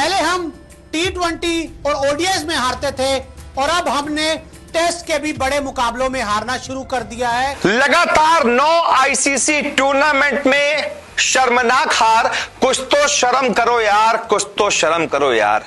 पहले हम T20 और ओडीआई में हारते थे और अब हमने टेस्ट के भी बड़े मुकाबलों में हारना शुरू कर दिया है। लगातार 9 आईसीसी टूर्नामेंट में शर्मनाक हार। कुछ तो शर्म करो यार, कुछ तो शर्म करो यार।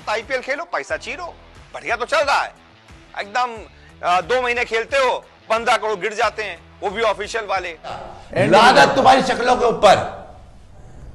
आईपीएल खेलो, पैसा चीरो, बढ़िया तो चल रहा है एकदम। 2 महीने खेलते हो 15 करोड़ गिर जाते हैं, वो भी ऑफिशियल वाले। लागत तुम्हारी शक्लों के ऊपर।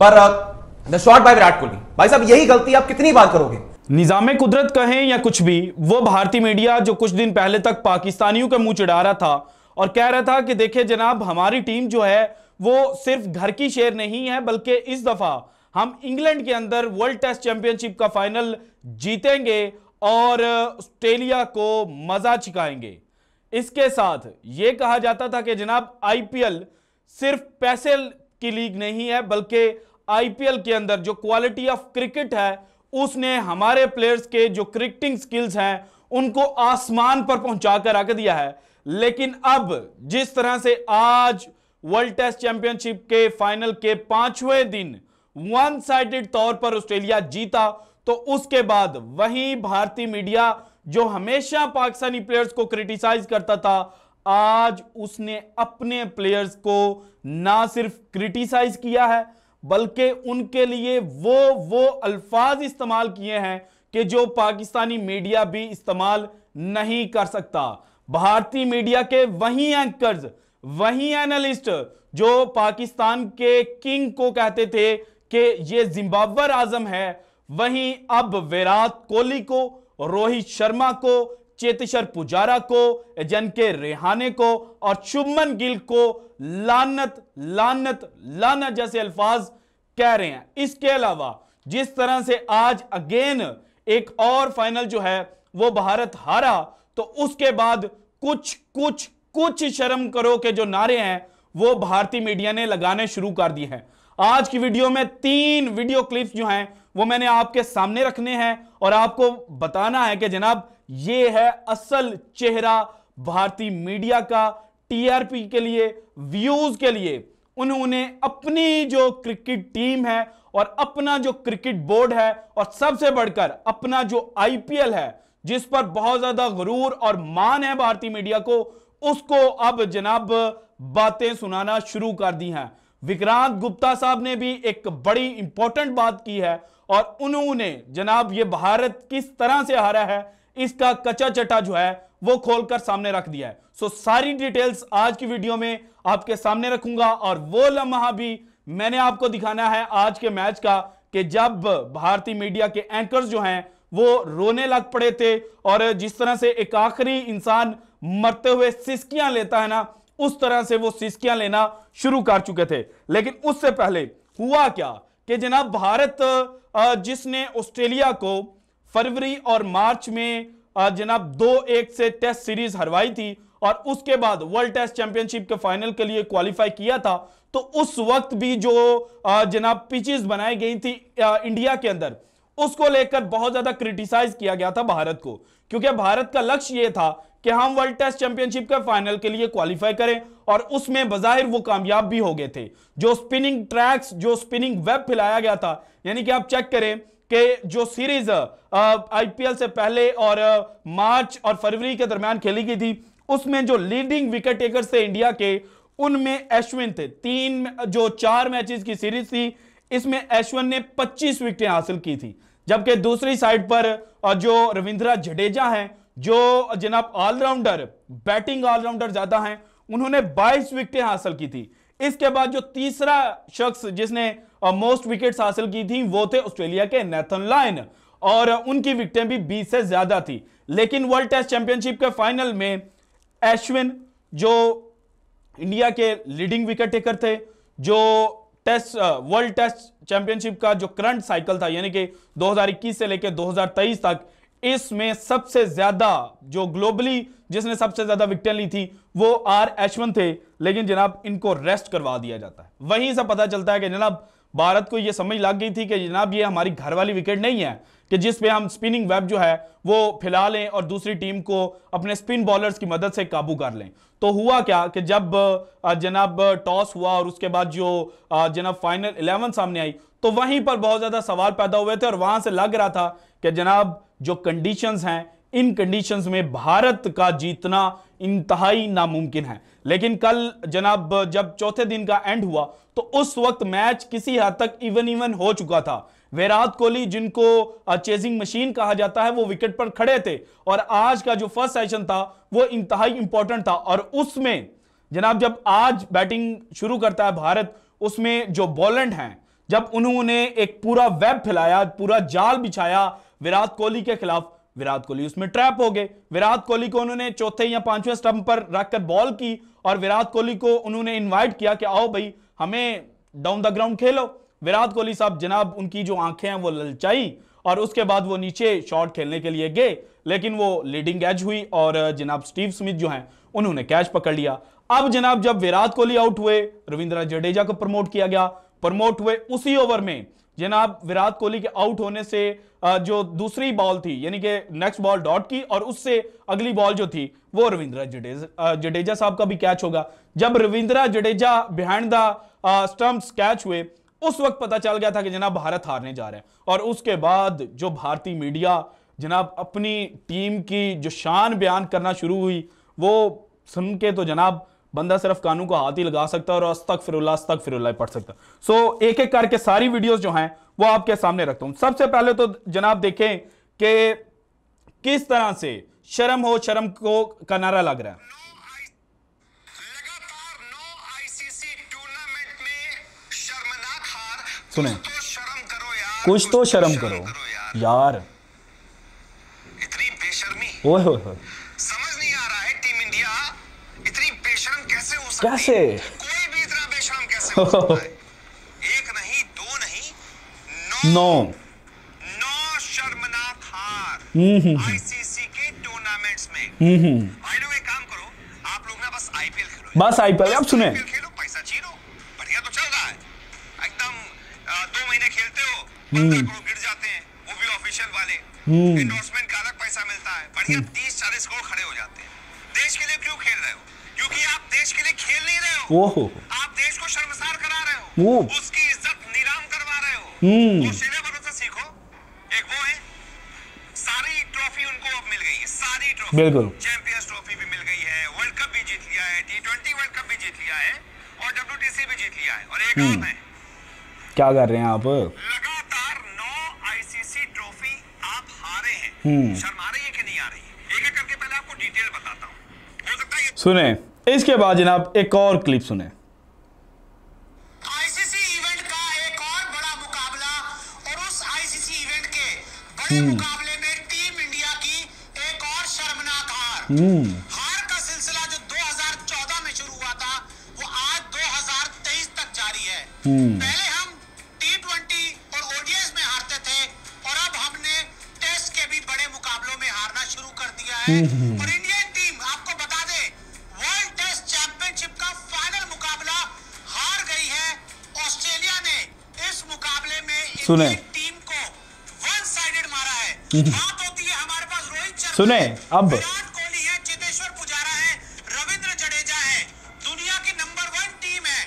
पर the shot bye Virat Kohli, भाई साहब यही गलती आप कितनी बार करोगे? निजामे कुदरत कहें या कुछ भी, वो भारतीय मीडिया जो कुछ दिन पहले तक पाकिस्तानियों के मुंह चिढ़ा रहा था और कह रहा था कि देखिए जनाब, हमारी टीम जो है वो सिर्फ घर की शेर नहीं है, बल्कि इस दफा हम इंग्लैंड के अंदर वर्ल्ड टेस्ट चैंपियनशिप का फाइनल जीतेंगे और ऑस्ट्रेलिया को मजा छिकाएंगे। इसके साथ यह कहा जाता था कि जनाब आईपीएल सिर्फ पैसे की लीग नहीं है, बल्कि आईपीएल के अंदर जो क्वालिटी ऑफ क्रिकेट है उसने हमारे प्लेयर्स के जो क्रिकेटिंग स्किल्स हैं उनको आसमान पर पहुंचा कर रख दिया है। लेकिन अब जिस तरह से आज वर्ल्ड टेस्ट चैंपियनशिप के फाइनल के 5वें दिन वन साइडेड तौर पर ऑस्ट्रेलिया जीता, तो उसके बाद वही भारतीय मीडिया जो हमेशा पाकिस्तानी प्लेयर्स को क्रिटिसाइज करता था, आज उसने अपने प्लेयर्स को ना सिर्फ क्रिटिसाइज किया है बल्कि उनके लिए वो अल्फाज इस्तेमाल किए हैं कि जो पाकिस्तानी मीडिया भी इस्तेमाल नहीं कर सकता। भारतीय मीडिया के वही एंकर्स, वही एनालिस्ट जो पाकिस्तान के किंग को कहते थे कि ये जिम्बाब्वे आजम है, वहीं अब विराट कोहली को, रोहित शर्मा को, चेतेश्वर पुजारा को, अजिंक्य रहाणे को और शुभमन गिल को लानत लानत लानत जैसे अल्फाज कह रहे हैं। इसके अलावा जिस तरह से आज अगेन एक और फाइनल जो है वो भारत हारा, तो उसके बाद कुछ शर्म करो के जो नारे हैं वो भारतीय मीडिया ने लगाने शुरू कर दिए हैं। आज की वीडियो में 3 वीडियो क्लिप्स जो हैं वो मैंने आपके सामने रखने हैं और आपको बताना है कि जनाब ये है असल चेहरा भारतीय मीडिया का। टीआरपी के लिए, व्यूज के लिए उन्होंने अपनी जो क्रिकेट टीम है और अपना जो क्रिकेट बोर्ड है और सबसे बढ़कर अपना जो आईपीएल है जिस पर बहुत ज्यादा गुरूर और मान है भारतीय मीडिया को, उसको अब जनाब बातें सुनाना शुरू कर दी हैं। विक्रांत गुप्ता साहब ने भी एक बड़ी इंपॉर्टेंट बात की है और उन्होंने जनाब ये भारत किस तरह से हारा है इसका कच्चा चटा जो है वो खोलकर सामने रख दिया है। सो सारी डिटेल्स आज की वीडियो में आपके सामने रखूंगा और वो लम्हा भी मैंने आपको दिखाना है आज के मैच का कि जब भारतीय मीडिया के एंकर्स जो हैं वो रोने लग पड़े थे और जिस तरह से एक आखिरी इंसान मरते हुए सिसकियां लेता है ना, उस तरह से वो सिसकियां लेना शुरू कर चुके थे। लेकिन उससे पहले हुआ क्या कि जनाब भारत जिसने ऑस्ट्रेलिया को फरवरी और मार्च में जनाब 2-1 से टेस्ट सीरीज हरवाई थी और उसके बाद वर्ल्ड टेस्ट चैंपियनशिप के फाइनल के लिए क्वालिफाई किया था, तो उस वक्त भी जो जनाब पिचेस बनाई गई थी इंडिया के अंदर, उसको लेकर बहुत ज्यादा क्रिटिसाइज किया गया था भारत को, क्योंकि भारत का लक्ष्य यह था कि हम वर्ल्ड टेस्ट चैंपियनशिप के फाइनल के लिए क्वालिफाई करें और उसमें बजाहिर वो कामयाब भी हो गए थे। जो स्पिनिंग ट्रैक्स, जो स्पिनिंग वेब फैलाया गया था, यानी कि आप चेक करें कि जो सीरीज आईपीएल से पहले और मार्च और फरवरी के दरमियान खेली गई थी, उसमें जो लीडिंग विकेट टेकर्स थे इंडिया के, उनमें अश्विन थे। 4 मैचेस की सीरीज थी, इसमें अश्विन ने 25 विकेटें हासिल की थी, जबकि दूसरी साइड पर जो रविंद्र जडेजा हैं, जो जनाब ऑलराउंडर, बैटिंग ऑलराउंडर ज्यादा हैं, उन्होंने 22 विकेटें हासिल की थी। इसके बाद जो तीसरा शख्स जिसने मोस्ट विकेट्स हासिल की थी वो थे ऑस्ट्रेलिया के नेथन लायन और उनकी विकेटें भी 20 से ज्यादा थी। लेकिन वर्ल्ड टेस्ट चैंपियनशिप के फाइनल में अश्विन जो इंडिया के लीडिंग विकेट टेकर थे, जो वर्ल्ड टेस्ट चैंपियनशिप का जो करंट साइकिल था यानी कि 2021 से लेकर 2023 तक, इसमें सबसे ज्यादा जो ग्लोबली जिसने सबसे ज्यादा विकेटें ली थी वो आर अश्विन थे। लेकिन जनाब इनको रेस्ट करवा दिया जाता है। वहीं से पता चलता है कि जनाब भारत को यह समझ लग गई थी कि जनाब ये हमारी घर वाली विकेट नहीं है कि जिस पे हम स्पिनिंग वेब जो है वो फैला लें और दूसरी टीम को अपने स्पिन बॉलर्स की मदद से काबू कर लें। तो हुआ क्या कि जब जनाब टॉस हुआ और उसके बाद जो जनाब फाइनल 11 सामने आई तो वहीं पर बहुत ज्यादा सवाल पैदा हुए थे और वहां से लग रहा था कि जनाब जो कंडीशंस हैं इन कंडीशंस में भारत का जीतना इंतहाई नामुमकिन है। लेकिन कल जनाब जब चौथे दिन का एंड हुआ तो उस वक्त मैच किसी हद तक इवन हो चुका था। विराट कोहली जिनको चेजिंग मशीन कहा जाता है वो विकेट पर खड़े थे और आज का जो फर्स्ट सेशन था वो इंतहाई इंपॉर्टेंट था और उसमें जनाब जब आज बैटिंग शुरू करता है भारत उसमें जो बॉलर हैं जब उन्होंने एक पूरा वेब फैलाया, पूरा जाल बिछाया विराट कोहली के खिलाफ, विराट कोहली उसमें ट्रैप हो गए। विराट कोहली को उन्होंने चौथे या पांचवें स्टंप पर रखकर बॉल की और विराट कोहली को उन्होंने इनवाइट किया कि आओ भाई हमें डाउन द ग्राउंड खेलो। विराट कोहली साहब जनाब उनकी जो आंखें हैं वो ललचाई और उसके बाद वो नीचे शॉट खेलने के लिए गए, लेकिन वो लीडिंग एज हुई और जनाब स्टीव स्मिथ जो हैं उन्होंने कैच पकड़ लिया। अब जनाब जब विराट कोहली आउट हुए, रविंद्र जडेजा को प्रमोट किया गया, प्रमोट हुए उसी ओवर में जनाब विराट कोहली के आउट होने से जो दूसरी बॉल थी यानी कि नेक्स्ट बॉल डॉट की और उससे अगली बॉल जो थी वो रविंद्र जडेजा साहब का भी कैच होगा। जब Ravindra Jadeja behind the stumps catch हुए उस वक्त पता चल गया था कि जनाब भारत हारने जा रहा है और उसके बाद जो भारतीय मीडिया जनाब अपनी टीम की जो शान बयान करना शुरू हुई वो सुन के तो जनाब बंदा सिर्फ कानों को हाथ ही लगा सकता है और अस्तगफिरुल्लाह पढ़ सकता है। सो एक एक करके सारी वीडियोस जो हैं वो आपके सामने रखता हूं। सबसे पहले तो जनाब देखें कि किस तरह से शर्म हो शर्म को का नारा लग रहा है। लगातार 9 आईसीसी टूर्नामेंट में शर्मनाक हार। सुने, कुछ तो शर्म करो यार, कुछ तो शर्म करो यार। इतनी बेशर्मी ओए होए समझ नहीं आ रहा है टीम इंडिया इतनी बेशर्म कैसे हो सकती कैसे? है? कोई भी इतना बेशर्म कैसे हो सकता है? एक नहीं, दो नहीं, 9 शर्मनाक हार आईसीसी के टूर्नामेंट्स में। भाई लोग एक काम करो, आप लोग ना बस आईपीएल खेलो, बस आईपीएल। अब सुने, आईपीएल खेलो, पैसा चीरो, बढ़िया तो चल रहा है एकदम। 2 महीने खेलते हो 15 करोड़ गिर जाते हैं, वो भी ऑफिशियल वाले। एंडोर्समेंट का अलग पैसा मिलता है, बढ़िया 30-40 करोड़ खड़े हो जाते हैं। देश के लिए क्यों खेल रहे हो? क्योंकि आप देश के लिए खेल नहीं रहे हो, आप देश को शर्मसार करा रहे हो, उसकी इज्जत नीलाम करवा रहे हो। ऑस्ट्रेलिया वालों से सीखो, एक वो है, सारी ट्रॉफी उनको अब मिल गई है, सारी ट्रॉफी, बिल्कुल चैंपियंस ट्रॉफी भी मिल गई है, वर्ल्ड कप भी जीत लिया है, T20 वर्ल्ड कप भी जीत लिया है और WTC भी जीत लिया है। और एक और है, क्या कर रहे हैं आप? लगातार 9 आईसीसी ट्रॉफी आप हारे हैं। शर्म आ रही है कि नहीं आ रही है? एक एक करके पहले आपको डिटेल बताता हूं, हो सकता है सुने इसके बाद जनाब एक और क्लिप सुने। आईसीसी इवेंट का एक और बड़ा मुकाबला और उस आईसीसी इवेंट के बड़े मुकाबले में टीम इंडिया की एक और शर्मनाक हार का सिलसिला जो 2014 में शुरू हुआ था वो आज 2023 तक जारी है। पहले हम T20 और ओडीआई में हारते थे और अब हमने टेस्ट के भी बड़े मुकाबलों में हारना शुरू कर दिया है। और इंडियन टीम आपको बता दे वर्ल्ड टेस्ट चैंपियनशिप का फाइनल मुकाबला हार गई है। ऑस्ट्रेलिया ने इस मुकाबले में इंडियन टीम को वन साइडेड मारा है। बात होती है हमारे पास रोहित शर्मा, सुने अब विराट कोहली है, चेतेश्वर पुजारा है, रविंद्र जडेजा है, दुनिया की नंबर 1 टीम है।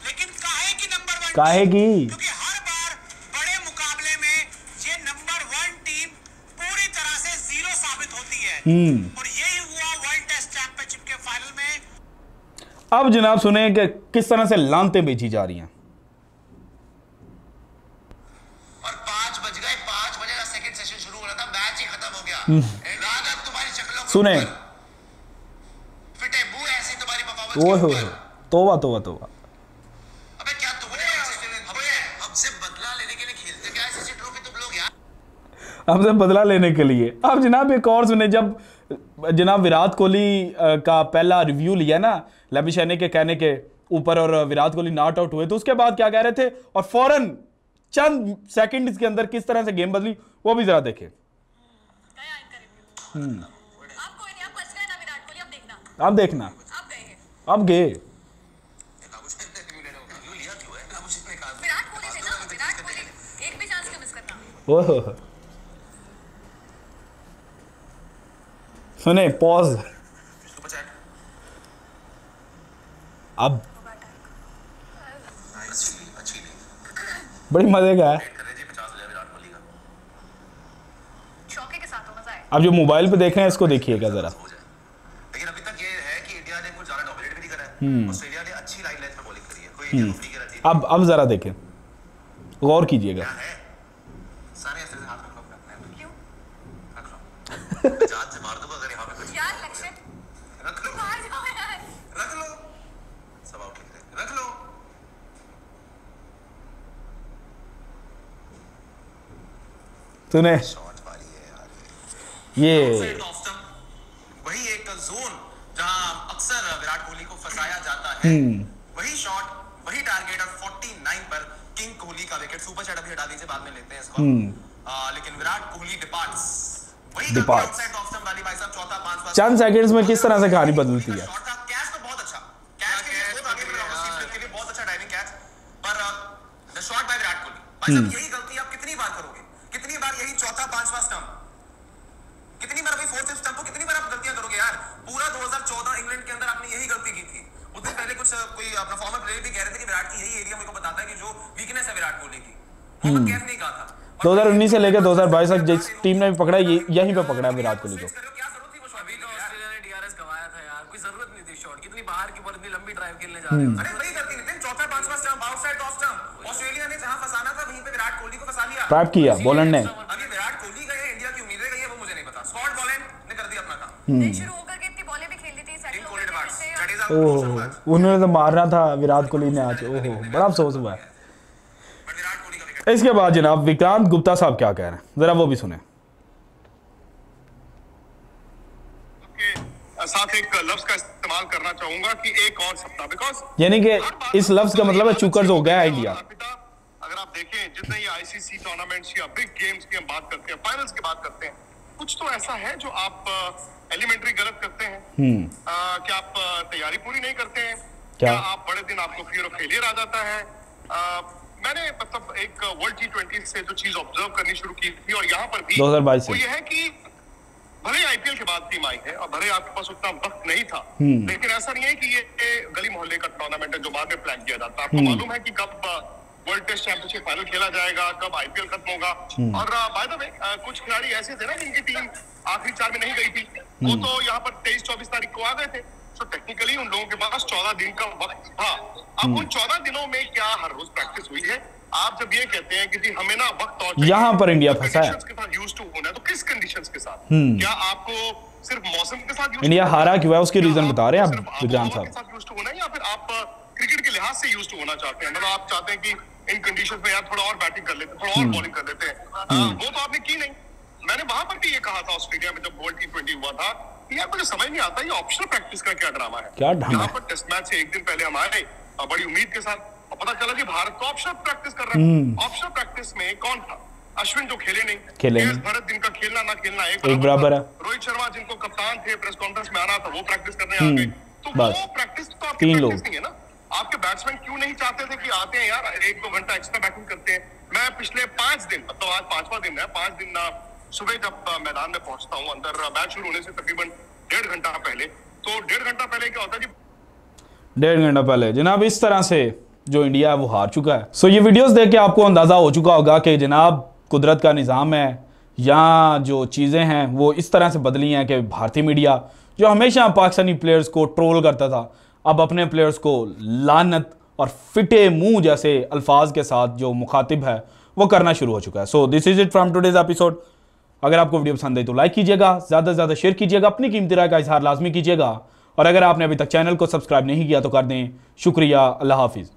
लेकिन काहे की नंबर 1 काहे की? क्योंकि हर बार बड़े मुकाबले में ये नंबर 1 टीम पूरी तरह से जीरो साबित होती है। और यही हुआ वर्ल्ड टेस्ट चैंपियनशिप के फाइनल में। अब जनाब सुने कि किस तरह से लानतें बेची जा रही हैं। और 5 बज गए, 5 बजे का सेकंड सेशन शुरू हो रहा था, मैच ही खत्म हो गया। रात तुम्हारी शक्लों सुने, फिटे मुंह ऐसी तुम्हारी परफॉर्मेंस तोबा तोबा तोबा। अबे क्या तुमने हमसे बदला लेने के लिए खेलते क्या आईसीसी ट्रॉफी तुम लोग यार? हमसे बदला लेने के लिए। अब जनाब एक और सुने, जब जनाब विराट कोहली का पहला रिव्यू लिया ना लबिशाने के कहने के ऊपर और विराट कोहली नॉट आउट हुए तो उसके बाद क्या कह रहे थे और फौरन चंद सेकंड्स के अंदर किस तरह से गेम बदली वो भी जरा देखें। अब देखना, अब गए। विराट कोहली से ना ओह सुने पॉज अब अच्छी बड़ी मजे का है। शौके के साथ हो, मजा आए। अब जो मोबाइल पे देख रहे हैं इसको देखिएगा जरा। लेकिन अभी तक ये है कि इंडिया ने कुछ ज्यादा डोमिनेट भी नहीं करा है। ऑस्ट्रेलिया ने अच्छी लाइन लेंथ में बॉलिंग करी है, कोई इंडिया को फ्री करा दी अब जरा देखें, गौर कीजिएगा। है। सारे ऐसे हाथ रख लो अपने, क्यों? रख लो। जान से मार दूंगा अगर यहाँ पे कुछ यार लक्ष्य, रख लो, बाहर जाओ यार। रख लो, सब आउट लिख दे, रख लो। तूने शॉट वाली है यार ये ऑफ स्टंप, वही एक जोन जहां अक्सर विराट कोहली को फंसाया जाता है, वही शॉट, वही टारगेट और 49 पर किंग कोहली का विकेट। सुपर शॉट अभी हटा दीजिए, बाद में लेते हैं इसको। लेकिन विराट कोहली डिपार्ट्स, वही Departs. ऑफसाइड ऑफ स्टंप वाली भाई साहब, चौथा पांचवा चंद सेकंड्स में किस तरह से कहानी बदलती है। शॉट था, कैच तो बहुत अच्छा, कैच के लिए बहुत आगे बढ़ा, उसी स्पिन के लिए बहुत अच्छा डाइविंग कैच, पर the shot bye Virat Kohli. भाई साहब यही गलती आप कितनी बार करोगे, कितनी बार यही चौथा पांचवा स्टंप, कितनी बार भाई फोर्थ स्टंप को कितनी बार आप गलतियां करोगे यार। पूरा 2014 इंग्लैंड के अंदर आपने यही गलती की थी। उस दिन पहले कुछ कोई अपना फॉर्मर प्लेयर भी कह रहे थे कि विराट की यही एरिया मेरे को बताता है कि जो वीकनेस है विराट कोहली की। मोहम्मद कैफ ने कहा था 2019 से लेकर 2022 तक जिस टीम ने भी पकड़ा यहीं पे पकड़ा है विराट कोहली को। क्या जरूरत थी वो शॉट? अभी तो ऑस्ट्रेलिया ने डीआरएस गवाया था यार, कोई जरूरत नहीं थी शॉट की, इतनी बाहर की बॉल, इतनी लंबी ड्राइव खेलने जा रहे हो। अरे वही गलती नितिन, चौथा पांचवा stump, outside off stump, Australia ने जहां फंसाना था वहीं पे विराट कोहली को फंसा लिया। ट्रैप किया बॉलर ने। अभी विराट कोहली गए, इंडिया की उम्मीदें गई है, वो मुझे नहीं पता। स्कॉट बॉलैंड ने कर दिया अपना काम। नहीं, शुरू होकर के इतनी बॉलें भी खेल ली थी, सेटल हो गए थे। जडेजा ओह उन्होंने तो मारना था विराट कोहली ने आज। ओहो बड़ा अफसोस हुआ है। बट विराट कोहली का विकेट। इसके बाद जनाब विक्रांत गुप्ता साहब क्या कह रहे हैं, जरा वो भी सुने। के साथ एक लफ्ज का इस्तेमाल करना चाहूंगा कि एक और सप्ताह, बिकॉज यानी कि इस लफ्ज का मतलब है चूकर्स हो गया इंडिया। अगर आप देखें जितने ये आईसीसी टूर्नामेंट्स या बिग गेम्स की हम बात करते हैं, फाइनल्स की बात करते हैं, कुछ तो ऐसा है जो आप एलिमेंट्री गलत करते हैं। क्या आप तैयारी पूरी नहीं करते हैं? क्या आप बड़े दिन आपको फियर ऑफ फेलियर आ जाता है? मैंने मतलब एक वर्ल्ड T20 से जो चीज ऑब्जर्व करनी शुरू की थी और यहाँ पर भी 2022 वो ये है कि भले आईपीएल के बाद टीम आई है और भले आपके पास उतना वक्त नहीं था, लेकिन ऐसा नहीं है कि ये गली मोहल्ले का टूर्नामेंट है जो बाद में प्लान किया जाता है। आपको मालूम है कि कब वर्ल्ड टेस्ट चैंपियनशिप फाइनल खेला जाएगा, कब आईपीएल खत्म होगा। और बाय द वे कुछ खिलाड़ी ऐसे थे ना जिनकी टीम आखिरी 4 में नहीं गई थी, वो तो यहाँ पर 23-24 तारीख को आ गए थे। तो टेक्निकली उन लोगों के पास 14 दिन का वक्त था। अब उन 14 दिनों में क्या हर रोज प्रैक्टिस हुई है? आप जब ये कहते हैं कि जी हमें ना वक्त और यहाँ पर इंडिया फंसा है। के साथ यूज्ड टू होना है, तो किस कंडीशंस के साथ? क्या आपको सिर्फ मौसम के साथ इंडिया हारा क्यों है उसके रीजन बता रहे हैं आप विक्रांत साहब। के साथ यूज्ड टू होना है या फिर आप क्रिकेट के लिहाज से यूज्ड टू होना चाहते हैं? मतलब आप चाहते हैं कि इन कंडीशंस में यार थोड़ा और बैटिंग कर लेते, थोड़ा और बॉलिंग कर लेते हैं। वो तो आपने की नहीं। मैंने वहां पर भी ये कहा था ऑस्ट्रेलिया में जब वर्ल्ड T20 हुआ था कि यार मुझे समझ नहीं आता ये ऑप्शनल प्रैक्टिस का क्या ड्रामा है। क्या ड्रामा यहाँ पर टेस्ट मैच से एक दिन पहले हम आए बड़ी उम्मीद के साथ और पता चला कि भारत तो ऑप्शनल प्रैक्टिस कर रहा है। ऑप्शनल प्रैक्टिस में कौन था? अश्विन जो खेले नहीं, भरत जिनका खेलना ना खेलना एक बराबर है। रोहित शर्मा जिनको कप्तान थे, प्रेस कॉन्फ्रेंस में आना था, वो प्रैक्टिस करने आ गए। तो वो प्रैक्टिस तो आपकी प्रैक्टिस नहीं है ना। आपके बैट्समैन क्यों नहीं चाहते थे कि आते हैं यार 1-2 घंटा एक्स्ट्रा बैटिंग करते हैं? मैं पिछले 5 दिन, मतलब आज 5वां दिन है, 5 दिन सुबह जब मैदान में पहुंचता हूँ, अंदर मैच शुरू होने से तकरीबन 1.5 घंटा पहले, तो 1.5 घंटा पहले क्या होता है जी, 1.5 घंटा पहले जनाब इस तरह से जो इंडिया है वो हार चुका है। सो ये वीडियोस देख के आपको अंदाजा हो चुका होगा कि जनाब कुदरत का निज़ाम है, यहाँ जो चीज़ें हैं वो इस तरह से बदली हैं कि भारतीय मीडिया जो हमेशा पाकिस्तानी प्लेयर्स को ट्रोल करता था, अब अपने प्लेयर्स को लानत और फिटे मुंह जैसे अल्फाज के साथ जो मुखातिब है वो करना शुरू हो चुका है। So this is it from today's episode. अगर आपको वीडियो पसंद आई तो लाइक कीजिएगा, ज़्यादा से ज़्यादा शेयर कीजिएगा, अपनी कीमती राय का इजहार लाजमी कीजिएगा और अगर आपने अभी तक चैनल को सब्सक्राइब नहीं किया तो कर दें। शुक्रिया, अल्लाह हाफिज़।